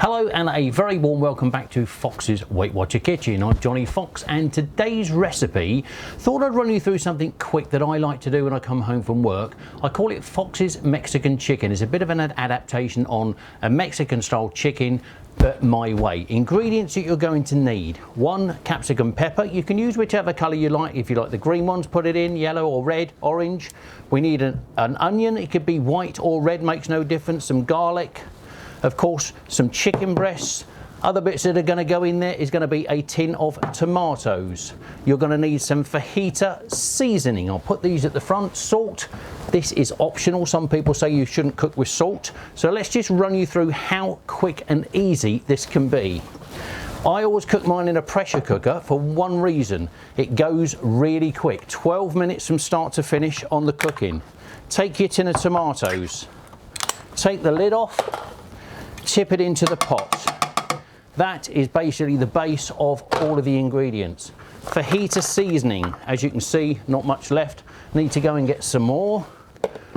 Hello and a very warm welcome back to Fox's Weight Watcher Kitchen. I'm Johnny Fox, and today's recipe, thought I'd run you through something quick that I like to do when I come home from work. I call it Fox's Mexican Chicken. It's a bit of an adaptation on a Mexican style chicken, but my way. Ingredients that you're going to need: 1 capsicum pepper. You can use whichever colour you like. If you like the green ones, put it in, yellow or red, orange. We need an onion. It could be white or red, makes no difference. Some garlic. Of course, some chicken breasts. Other bits that are going to go in there is going to be a tin of tomatoes. You're going to need some fajita seasoning. I'll put these at the front. Salt. This is optional. Some people say you shouldn't cook with salt. So let's just run you through how quick and easy this can be. I always cook mine in a pressure cooker for one reason. It goes really quick. 12 minutes from start to finish on the cooking. Take your tin of tomatoes. Take the lid off. Tip it into the pot. That is basically the base of all of the ingredients. Fajita seasoning, as you can see, not much left. Need to go and get some more.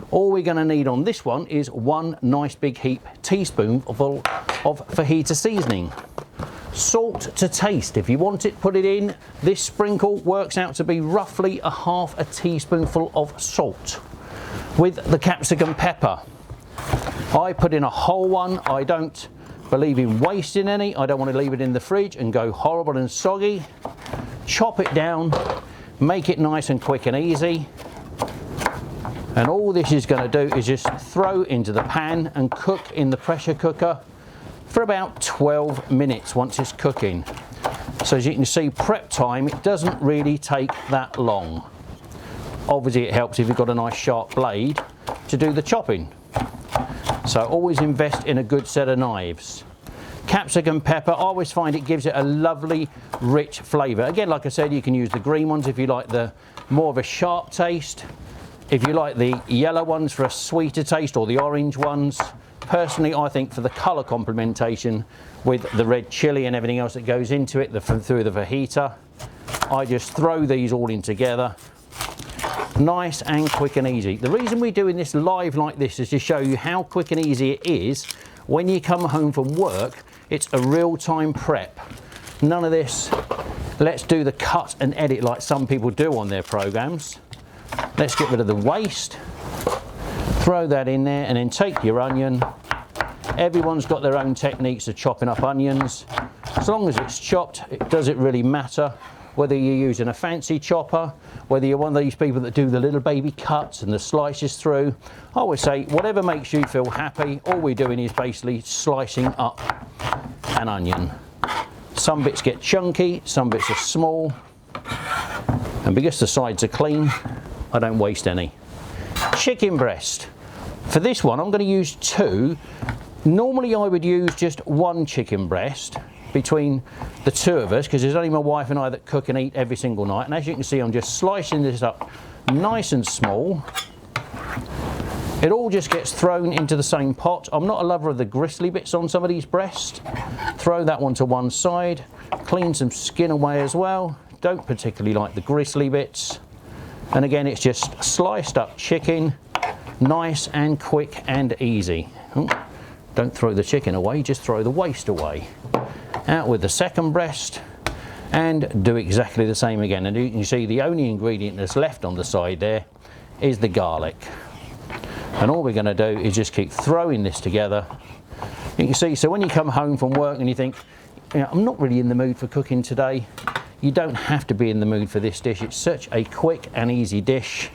All we're going to need on this one is 1 nice big teaspoonful of fajita seasoning. Salt to taste. If you want it, put it in. This sprinkle works out to be roughly a half a teaspoonful of salt. With the capsicum pepper, I put in a whole one. I don't believe in wasting any. I don't want to leave it in the fridge and go horrible and soggy. Chop it down, make it nice and quick and easy. And all this is going to do is just throw into the pan and cook in the pressure cooker for about 12 minutes once it's cooking. So as you can see, prep time, it doesn't really take that long. Obviously it helps if you've got a nice sharp blade to do the chopping. So always invest in a good set of knives. Capsicum pepper, I always find it gives it a lovely rich flavour. Again, like I said, you can use the green ones if you like the more of a sharp taste. If you like the yellow ones for a sweeter taste, or the orange ones. Personally, I think for the colour complementation with the red chilli and everything else that goes into it through the fajita, I just throw these all in together. Nice and quick and easy. The reason we're doing this live like this is to show you how quick and easy it is when you come home from work. It's a real-time prep. None of this, let's do the cut and edit like some people do on their programs. Let's get rid of the waste. Throw that in there and then take your onion. Everyone's got their own techniques of chopping up onions. As long as it's chopped, it doesn't really matter whether you're using a fancy chopper, whether you're one of these people that do the little baby cuts and the slices through. I always say, whatever makes you feel happy. All we're doing is basically slicing up an onion. Some bits get chunky, some bits are small. And because the sides are clean, I don't waste any. Chicken breast. For this one, I'm going to use 2. Normally I would use just 1 chicken breast between the 2 of us, because there's only my wife and I that cook and eat every single night. And as you can see, I'm just slicing this up nice and small. It all just gets thrown into the same pot. I'm not a lover of the gristly bits on some of these breasts. Throw that one to one side. Clean some skin away as well. Don't particularly like the gristly bits. And again, it's just sliced up chicken, nice and quick and easy. Don't throw the chicken away, just throw the waste away. Out with the second breast and do exactly the same again. And you can see the only ingredient that's left on the side there is the garlic. And all we're going to do is just keep throwing this together. You can see, so when you come home from work and you think, you know, I'm not really in the mood for cooking today, you don't have to be in the mood for this dish. It's such a quick and easy dish.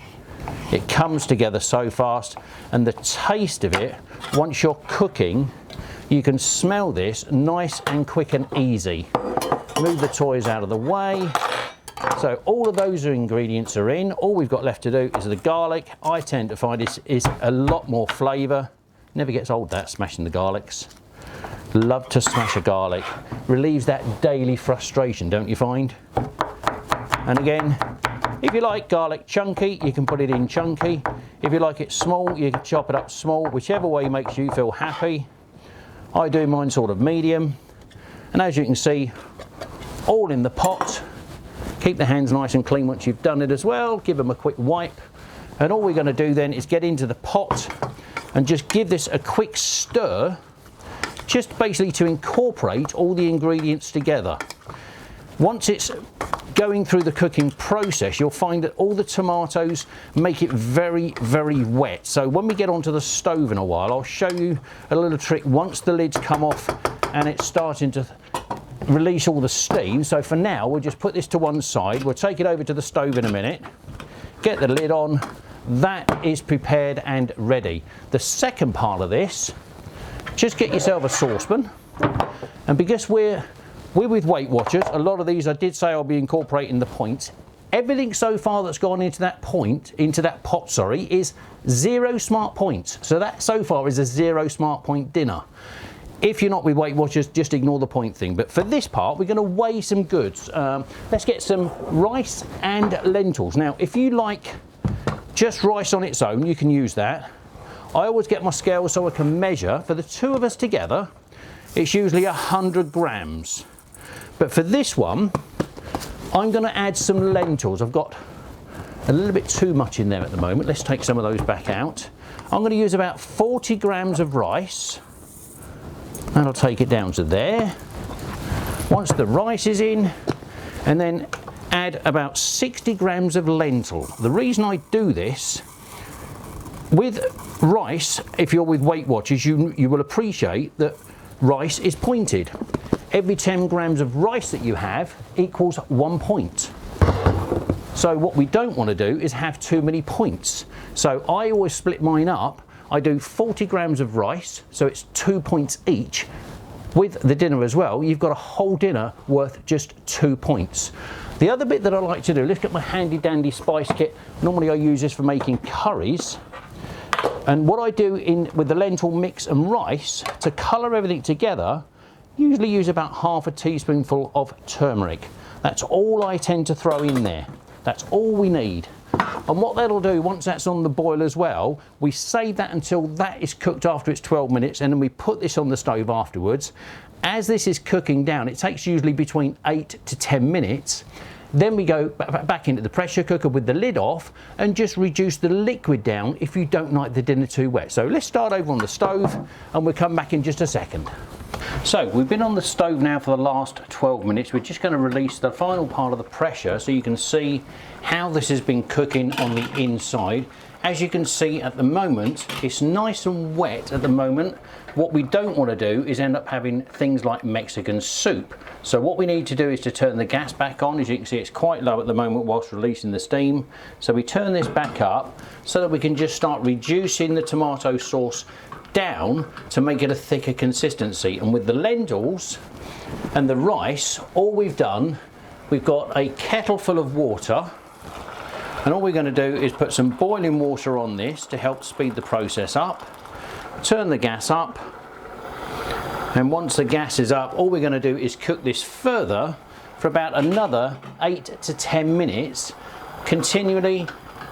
It comes together so fast, and the taste of it, once you're cooking, you can smell this nice and quick and easy. Move the toys out of the way. So all of those ingredients are in. All we've got left to do is the garlic. I tend to find this is a lot more flavour. Never gets old, that, smashing the garlics. Love to smash a garlic. Relieves that daily frustration, don't you find? And again, if you like garlic chunky, you can put it in chunky. If you like it small, you can chop it up small, whichever way makes you feel happy. I do mine sort of medium. And as you can see, all in the pot. Keep the hands nice and clean once you've done it as well. Give them a quick wipe. And all we're going to do then is get into the pot and just give this a quick stir just basically to incorporate all the ingredients together. Once it's going through the cooking process, you'll find that all the tomatoes make it very, very wet. So when we get onto the stove in a while, I'll show you a little trick once the lid's come off and it's starting to release all the steam. So for now, we'll just put this to one side. We'll take it over to the stove in a minute, get the lid on. That is prepared and ready. The second part of this, just get yourself a saucepan, and because we're with Weight Watchers, a lot of these I did say I'll be incorporating the points. Everything so far that's gone into that pot, is 0 smart points. So that so far is a 0 smart point dinner. If you're not with Weight Watchers, just ignore the point thing. But for this part, we're going to weigh some goods. Let's get some rice and lentils. Now, if you like just rice on its own, you can use that. I always get my scale so I can measure. For the two of us together, it's usually 100 grams. But for this one, I'm going to add some lentils. I've got a little bit too much in there at the moment. Let's take some of those back out. I'm going to use about 40 grams of rice. And I'll take it down to there. Once the rice is in, and then add about 60 grams of lentil. The reason I do this, with rice, if you're with Weight Watchers, you will appreciate that rice is pointed. Every 10 grams of rice that you have equals 1 point. So what we don't want to do is have too many points. So I always split mine up. I do 40 grams of rice, so it's 2 points each. With the dinner as well, you've got a whole dinner worth just 2 points. The other bit that I like to do, let's get my handy dandy spice kit. Normally I use this for making curries. And what I do with the lentil mix and rice, to colour everything together, usually use about half a teaspoonful of turmeric. That's all I tend to throw in there. That's all we need. And what that'll do, once that's on the boil as well, we save that until that is cooked after it's 12 minutes, and then we put this on the stove afterwards. As this is cooking down, it takes usually between 8 to 10 minutes. Then we go back into the pressure cooker with the lid off and just reduce the liquid down if you don't like the dinner too wet. So let's start over on the stove and we'll come back in just a second. So we've been on the stove now for the last 12 minutes. We're just going to release the final part of the pressure so you can see how this has been cooking on the inside. As you can see at the moment, it's nice and wet at the moment. What we don't want to do is end up having things like Mexican soup. So what we need to do is to turn the gas back on. As you can see, it's quite low at the moment whilst releasing the steam. So we turn this back up so that we can just start reducing the tomato sauce down to make it a thicker consistency. And with the lentils and the rice, all we've done, we've got a kettle full of water. And all we're going to do is put some boiling water on this to help speed the process up. Turn the gas up, and once the gas is up, all we're going to do is cook this further for about another 8 to 10 minutes, continually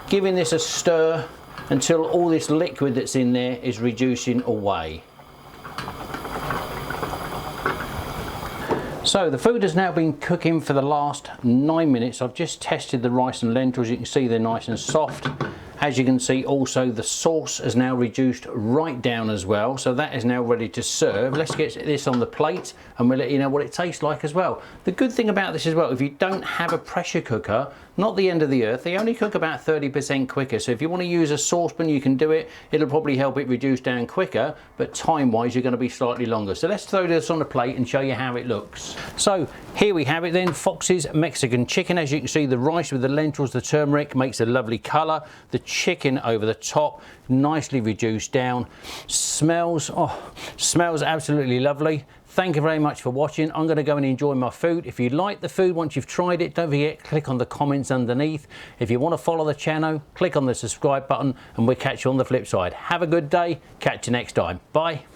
giving this a stir until all this liquid that's in there is reducing away. So the food has now been cooking for the last 9 minutes. I've just tested the rice and lentils. You can see they're nice and soft. As you can see, also the sauce has now reduced right down as well. So that is now ready to serve. Let's get this on the plate and we'll let you know what it tastes like as well. The good thing about this as well, if you don't have a pressure cooker, not the end of the earth. They only cook about 30% quicker. So if you want to use a saucepan, you can do it. It'll probably help it reduce down quicker, but time-wise, you're going to be slightly longer. So let's throw this on a plate and show you how it looks. So here we have it then, Fox's Mexican chicken. As you can see, the rice with the lentils, the turmeric makes a lovely colour. The chicken over the top, nicely reduced down. Smells absolutely lovely. Thank you very much for watching. I'm going to go and enjoy my food. If you like the food once you've tried it, don't forget, click on the comments underneath. If you want to follow the channel, click on the subscribe button and we'll catch you on the flip side. Have a good day. Catch you next time. Bye.